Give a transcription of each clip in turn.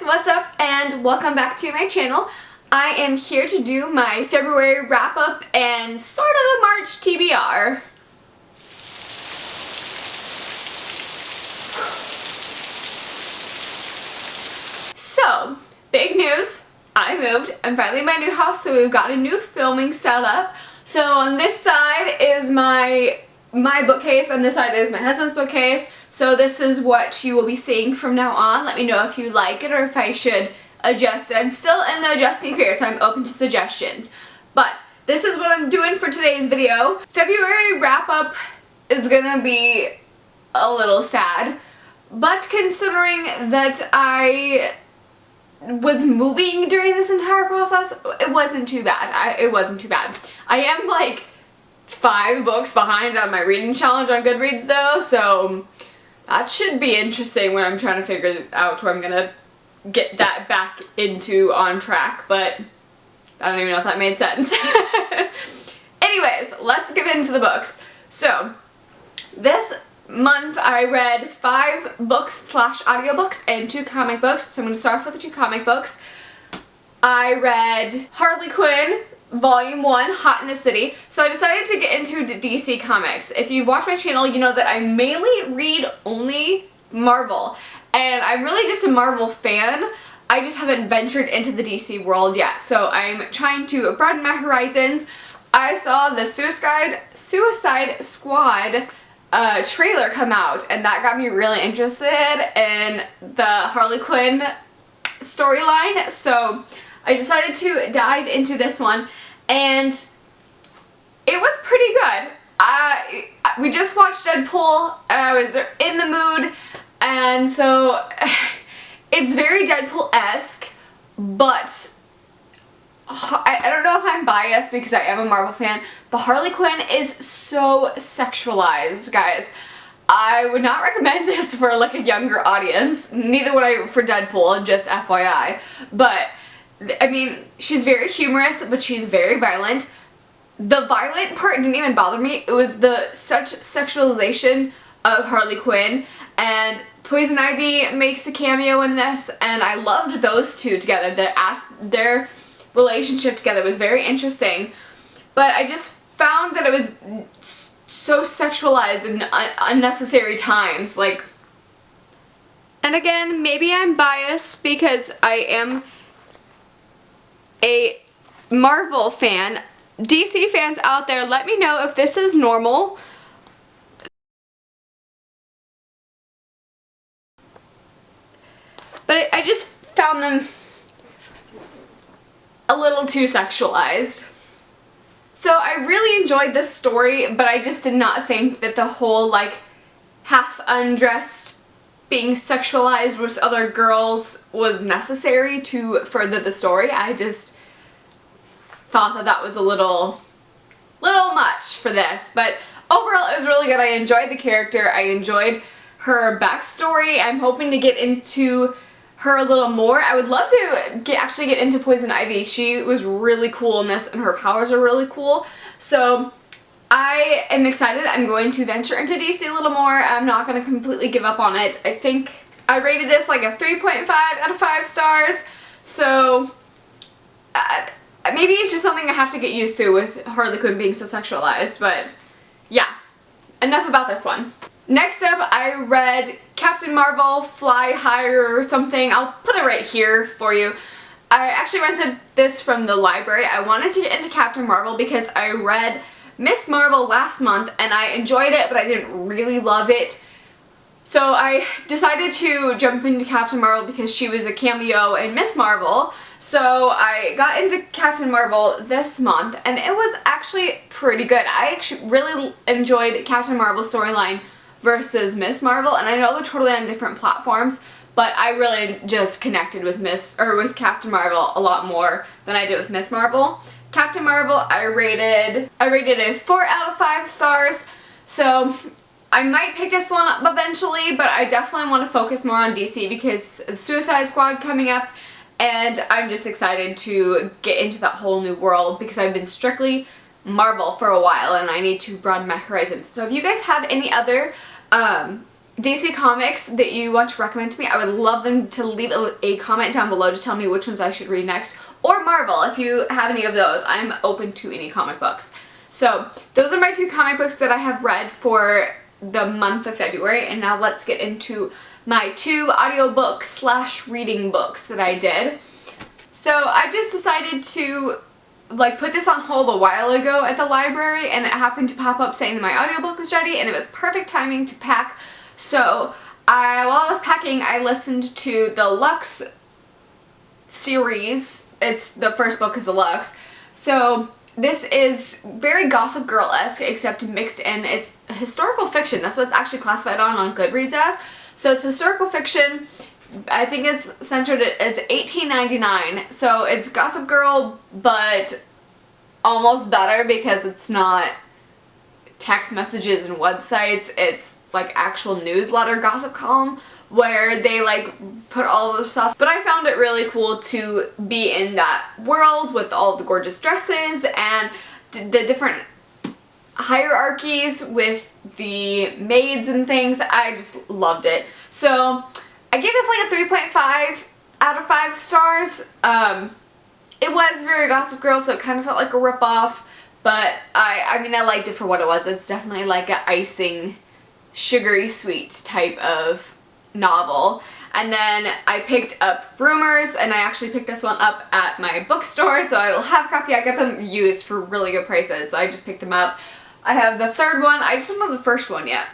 what's up, and welcome back to my channel. I am here to do my February wrap up and sort of a March TBR. So, big news. I moved. I'm finally in my new house, so we've got a new filming setup. So on this side is my bookcase, and this side is my husband's bookcase. So this is what you will be seeing from now on. Let me know if you like it or if I should adjust it. I'm still in the adjusting period, so I'm open to suggestions. But this is what I'm doing for today's video. February wrap up is gonna be a little sad, but considering that I was moving during this entire process, it wasn't too bad. It wasn't too bad. I am like 5 books behind on my reading challenge on Goodreads though, so that should be interesting when I'm trying to figure out where I'm gonna get that back into on track, but I don't even know if that made sense. Anyways, let's get into the books. So, this month I read 5 books / audiobooks and 2 comic books, so I'm going to start off with the 2 comic books. I read Harley Quinn Volume 1, Hot in the City. So I decided to get into DC Comics. If you've watched my channel, you know that I mainly read only Marvel. And I'm really just a Marvel fan. I just haven't ventured into the DC world yet. So I'm trying to broaden my horizons. I saw the Suicide Squad trailer come out, and that got me really interested in the Harley Quinn storyline. So I decided to dive into this one, and it was pretty good. We just watched Deadpool, and I was in the mood, and so it's very Deadpool-esque, but I don't know if I'm biased because I am a Marvel fan, but Harley Quinn is so sexualized, guys. I would not recommend this for like a younger audience. Neither would I for Deadpool, just FYI. But I mean, she's very humorous, but she's very violent. The violent part didn't even bother me. It was the such sexualization of Harley Quinn, and Poison Ivy makes a cameo in this, and I loved those two together. Their relationship together was very interesting, but I just found that it was so sexualized in unnecessary times. Like, and again, maybe I'm biased because I am a Marvel fan. DC fans out there, let me know if this is normal. But I just found them a little too sexualized. So I really enjoyed this story, but I just did not think that the whole like half undressed being sexualized with other girls was necessary to further the story. I just thought that that was a little much for this, but overall it was really good. I enjoyed the character. I enjoyed her backstory. I'm hoping to get into her a little more. I would love to actually get into Poison Ivy. She was really cool in this, and her powers are really cool. So I am excited. I'm going to venture into DC a little more. I'm not going to completely give up on it. I think I rated this like a 3.5 out of 5 stars. So maybe it's just something I have to get used to with Harley Quinn being so sexualized, but yeah, enough about this one. Next up, I read Captain Marvel Fly Higher or something. I'll put it right here for you. I actually rented this from the library. I wanted to get into Captain Marvel because I read Miss Marvel last month and I enjoyed it, but I didn't really love it. So I decided to jump into Captain Marvel because she was a cameo in Miss Marvel. So I got into Captain Marvel this month, and it was actually pretty good. I actually really enjoyed Captain Marvel's storyline versus Miss Marvel, and I know they're totally on different platforms, but I really just connected with Captain Marvel a lot more than I did with Miss Marvel. Captain Marvel, I rated a 4 out of 5 stars, so I might pick this one up eventually, but I definitely want to focus more on DC because the Suicide Squad coming up, and I'm just excited to get into that whole new world because I've been strictly Marvel for a while and I need to broaden my horizons. So if you guys have any other DC Comics that you want to recommend to me, I would love them to leave a comment down below to tell me which ones I should read next. Or Marvel, if you have any of those. I'm open to any comic books. So those are my 2 comic books that I have read for the month of February, and now let's get into my 2 audiobooks / reading books that I did. So I just decided to put this on hold a while ago at the library, and it happened to pop up saying that my audiobook was ready, and it was perfect timing to pack. So while I was packing, I listened to the Lux series. It's the first book is the Lux. So this is very Gossip Girl-esque, except mixed in. It's historical fiction. That's what it's actually classified on Goodreads as. So it's historical fiction. I think it's centered at, it's $18.99. So it's Gossip Girl, but almost better because it's not text messages and websites. It's like actual newsletter gossip column where they put all of the stuff. But I found it really cool to be in that world with all the gorgeous dresses and the different hierarchies with the maids and things. I just loved it. So I gave this a 3.5 out of 5 stars. It was very Gossip Girl, so it kind of felt like a ripoff, but I mean I liked it for what it was. It's definitely like an icing, sugary sweet type of novel. And then I picked up Rumors, and I actually picked this one up at my bookstore, so I will have a copy. I got them used for really good prices, so I just picked them up. I have the 3rd one. I just don't know the 1st one yet,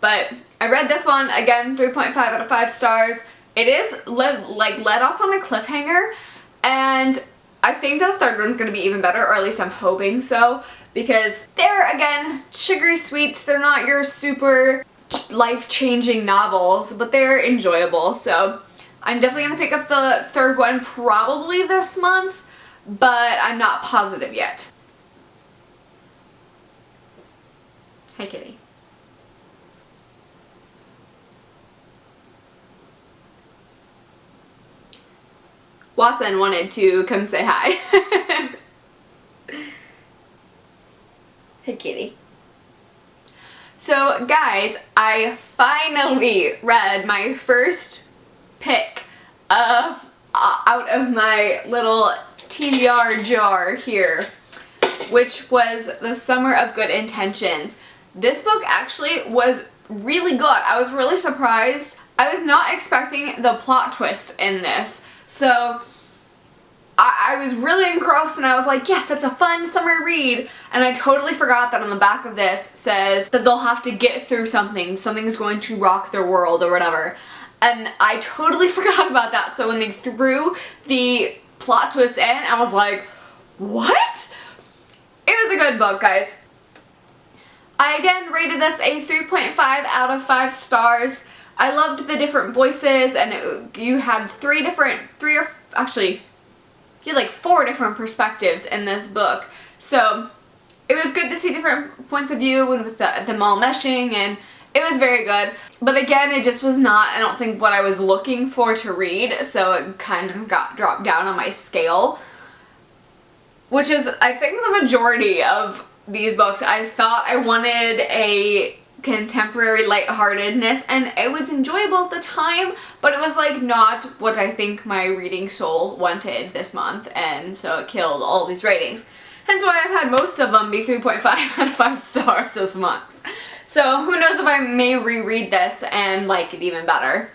but I read this one, again, 3.5 out of 5 stars. It is let off on a cliffhanger, and I think the 3rd one's going to be even better, or at least I'm hoping so, because they're, again, sugary sweets. They're not your super life-changing novels, but they're enjoyable, so I'm definitely going to pick up the 3rd one probably this month, but I'm not positive yet. Hi, kitty. Watson wanted to come say hi. Hey, kitty. So guys, I finally read my first pick of out of my little TBR jar here, which was The Summer of Good Intentions. This book actually was really good. I was really surprised. I was not expecting the plot twist in this. So I was really engrossed, and I was like, yes, that's a fun summer read. And I totally forgot that on the back of this says that they'll have to get through something. Something's going to rock their world or whatever. And I totally forgot about that. So when they threw the plot twist in, I was like, what? It was a good book, guys. I again rated this a 3.5 out of 5 stars. I loved the different voices, and you had you had 4 different perspectives in this book. So it was good to see different points of view and with them all meshing, and it was very good. But again, it just was not, I don't think, what I was looking for to read, so it kind of got dropped down on my scale. Which is, I think, the majority of these books. I thought I wanted a contemporary lightheartedness, and it was enjoyable at the time, but it was not what I think my reading soul wanted this month, and so it killed all these ratings. Hence why I've had most of them be 3.5 out of 5 stars this month. So who knows if I may reread this and like it even better.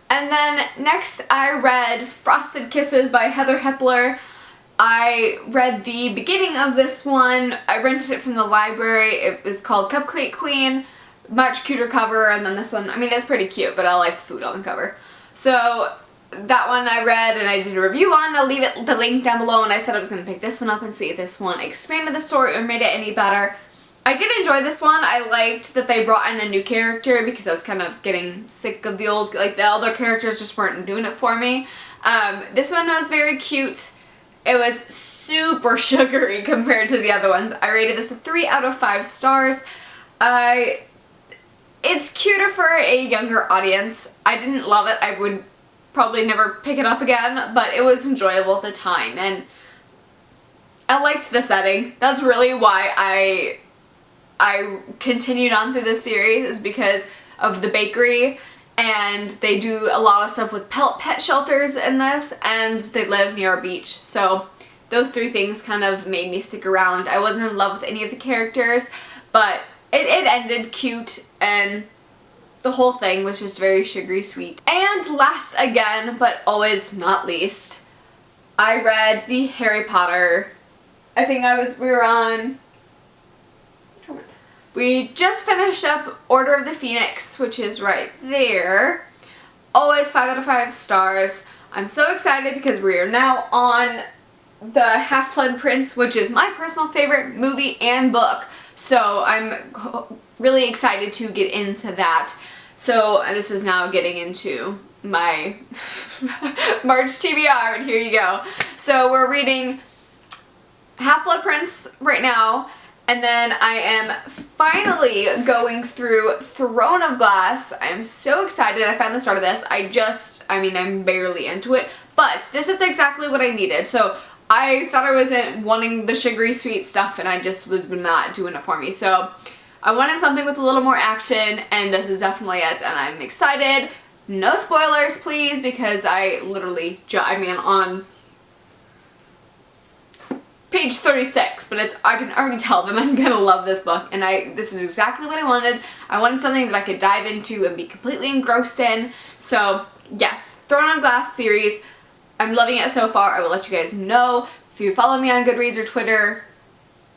And then next I read Frosted Kisses by Heather Hepler. I read the beginning of this one. I rented it from the library. It was called Cupcake Queen. Much cuter cover, and then this one, I mean, it's pretty cute, but I like food on the cover. So that one I read and I did a review on. I'll leave the link down below, and I said I was going to pick this one up and see if this one expanded the story or made it any better. I did enjoy this one. I liked that they brought in a new character because I was kind of getting sick of the old, the other characters just weren't doing it for me. This one was very cute. It was super sugary compared to the other ones. I rated this a 3 out of 5 stars. It's cuter for a younger audience. I didn't love it. I would probably never pick it up again, but it was enjoyable at the time, and I liked the setting. That's really why I continued on through this series, is because of the bakery, and they do a lot of stuff with pet shelters in this, and they live near a beach. So those three things kind of made me stick around. I wasn't in love with any of the characters, but it ended cute, and the whole thing was just very sugary sweet. And last again, but always not least, I read the Harry Potter. I think we just finished up Order of the Phoenix, which is right there. Always 5 out of 5 stars. I'm so excited because we are now on the Half-Blood Prince, which is my personal favorite movie and book. So I'm really excited to get into that. So this is now getting into my March TBR, and here you go. So we're reading Half-Blood Prince right now, and then I am finally going through Throne of Glass. I'm so excited. I found the start of this. I'm barely into it, but this is exactly what I needed. So I thought I wasn't wanting the sugary sweet stuff, and I just was not doing it for me. So I wanted something with a little more action, and this is definitely it, and I'm excited. No spoilers, please, because I literally, on page 36, but I can already tell that I'm gonna love this book, and this is exactly what I wanted. I wanted something that I could dive into and be completely engrossed in. So yes, Throne of Glass series, I'm loving it so far. I will let you guys know. If you follow me on Goodreads or Twitter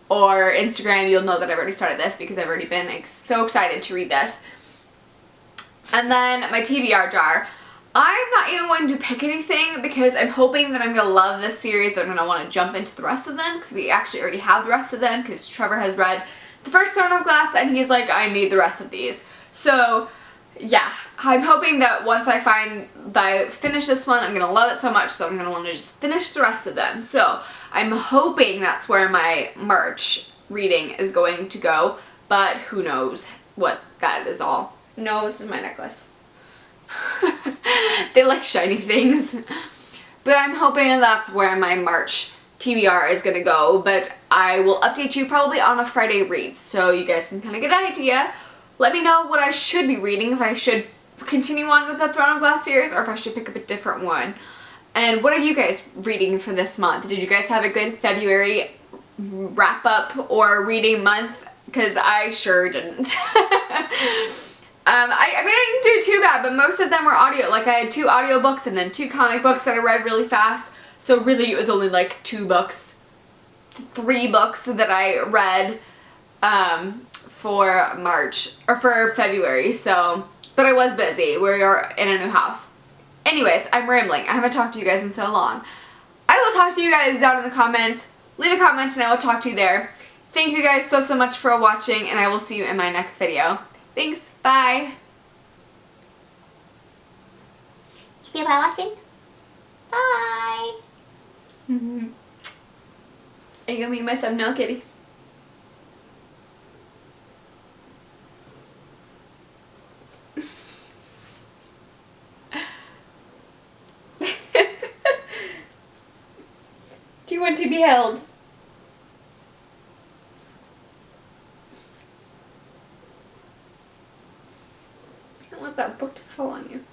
or Instagram, you'll know that I've already started this because I've already been so excited to read this. And then my TBR jar. I'm not even going to pick anything because I'm hoping that I'm going to love this series, that I'm going to want to jump into the rest of them, because we actually already have the rest of them, because Trevor has read the first Throne of Glass and he's like, I need the rest of these. So yeah, I'm hoping that once I finish this one, I'm going to love it so much, so I'm going to want to just finish the rest of them. So I'm hoping that's where my March reading is going to go, but who knows what that is all. No, this is my necklace. They like shiny things. But I'm hoping that's where my March TBR is going to go, but I will update you probably on a Friday read, so you guys can kind of get an idea. Let me know what I should be reading, if I should continue on with the Throne of Glass series, or if I should pick up a different one. And what are you guys reading for this month? Did you guys have a good February wrap-up or reading month? Because I sure didn't. I didn't do too bad, but most of them were audio. Like, I had 2 audiobooks and then 2 comic books that I read really fast. So really it was only like 2 books, 3 books that I read for March, or for February. So, but I was busy. We are in a new house. Anyways, I'm rambling. I haven't talked to you guys in so long. I will talk to you guys down in the comments. Leave a comment and I will talk to you there. Thank you guys so much for watching, and I will see you in my next video. Thanks. Bye. See you by watching. Bye. Are you gonna be my thumbnail kitty? Do you want to be held? I don't want that book to fall on you.